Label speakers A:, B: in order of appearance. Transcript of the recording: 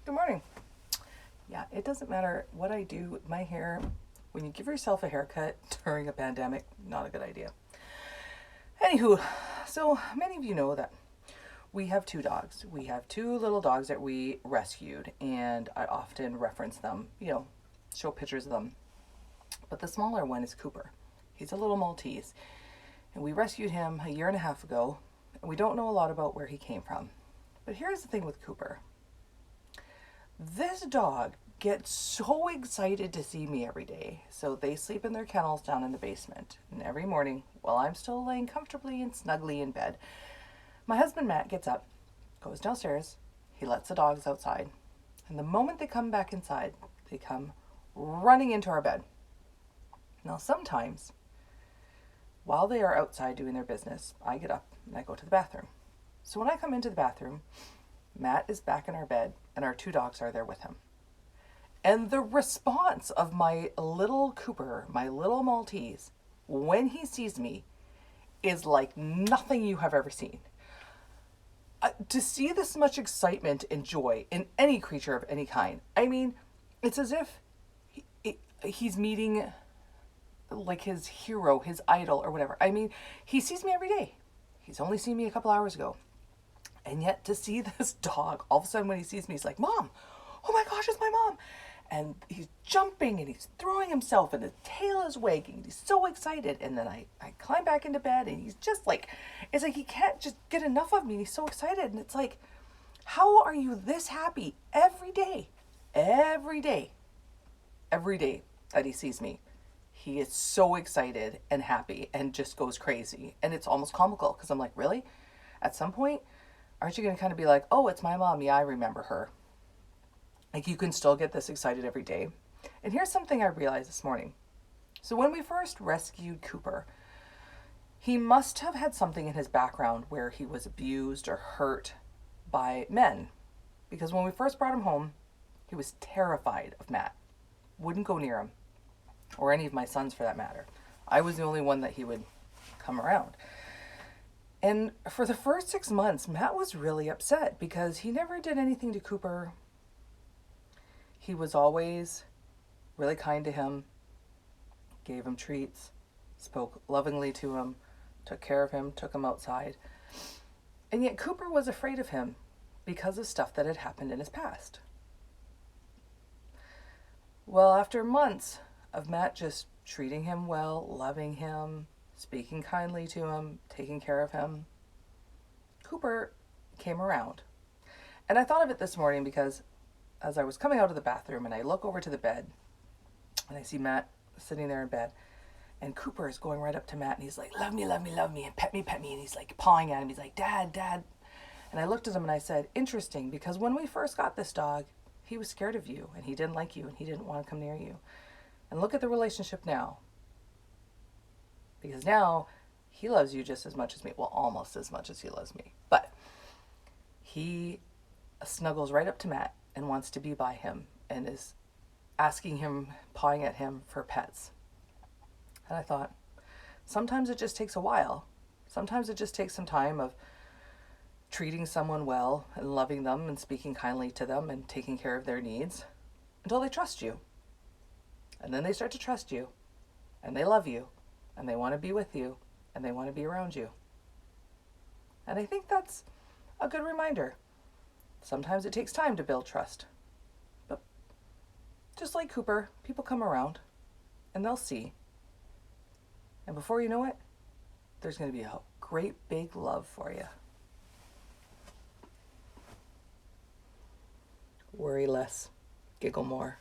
A: Good morning. Yeah, it doesn't matter what I do with my hair. When you give yourself a haircut during a pandemic, not a good idea. Anywho, so many of you know that we have two dogs. We have two little dogs that we rescued, and I often reference them, show pictures of them. But the smaller one is Cooper. He's a little Maltese, and we rescued him a year and a half ago, and we don't know a lot about where he came from. But here's the thing with Cooper. This dog gets so excited to see me every day. So they sleep in their kennels down in the basement. And every morning, while I'm still laying comfortably and snugly in bed, my husband Matt gets up, goes downstairs, he lets the dogs outside. And the moment they come back inside, they come running into our bed. Now sometimes, while they are outside doing their business, I get up and I go to the bathroom. So when I come into the bathroom, Matt is back in our bed and our two dogs are there with him. And the response of my little Cooper, my little Maltese, when he sees me is like nothing you have ever seen. To see this much excitement and joy in any creature of any kind, I mean, it's as if he's meeting like his hero, his idol or whatever. I mean, he sees me every day. He's only seen me a couple hours ago. And yet to see this dog, all of a sudden when he sees me, he's like, Mom, oh my gosh, it's my mom. And he's jumping and he's throwing himself and his tail is wagging. He's so excited. And then I climb back into bed and he's just like, it's like he can't just get enough of me. And he's so excited. And it's like, how are you this happy every day? Every day that he sees me, he is so excited and happy and just goes crazy. And it's almost comical because I'm like, really? At some point, aren't you going to kind of be like, oh, it's my mom. Yeah, I remember her. Like you can still get this excited every day. And here's something I realized this morning. So when we first rescued Cooper, he must have had something in his background where he was abused or hurt by men. Because when we first brought him home, he was terrified of Matt. Wouldn't go near him. Or any of my sons for that matter. I was the only one that he would come around. And for the first 6 months, Matt was really upset because he never did anything to Cooper. He was always really kind to him, gave him treats, spoke lovingly to him, took care of him, took him outside. And yet Cooper was afraid of him because of stuff that had happened in his past. Well, after months of Matt just treating him well, loving him, speaking kindly to him, taking care of him, Cooper came around. And I thought of it this morning because as I was coming out of the bathroom and I look over to the bed and I see Matt sitting there in bed and Cooper is going right up to Matt and he's like, love me, love me, love me, and pet me, pet me. And he's like pawing at him. He's like, Dad, Dad. And I looked at him and I said, interesting, because when we first got this dog, he was scared of you and he didn't like you and he didn't want to come near you. And look at the relationship now. Because now he loves you just as much as me. Well, almost as much as he loves me. But he snuggles right up to Matt and wants to be by him and is asking him, pawing at him for pets. And I thought, sometimes it just takes a while. Sometimes it just takes some time of treating someone well and loving them and speaking kindly to them and taking care of their needs until they trust you. And then they start to trust you and they love you and they want to be with you and they want to be around you. And I think that's a good reminder. Sometimes it takes time to build trust. But just like Cooper, people come around and they'll see. And before you know it, there's going to be a great big love for you. Worry less, giggle more.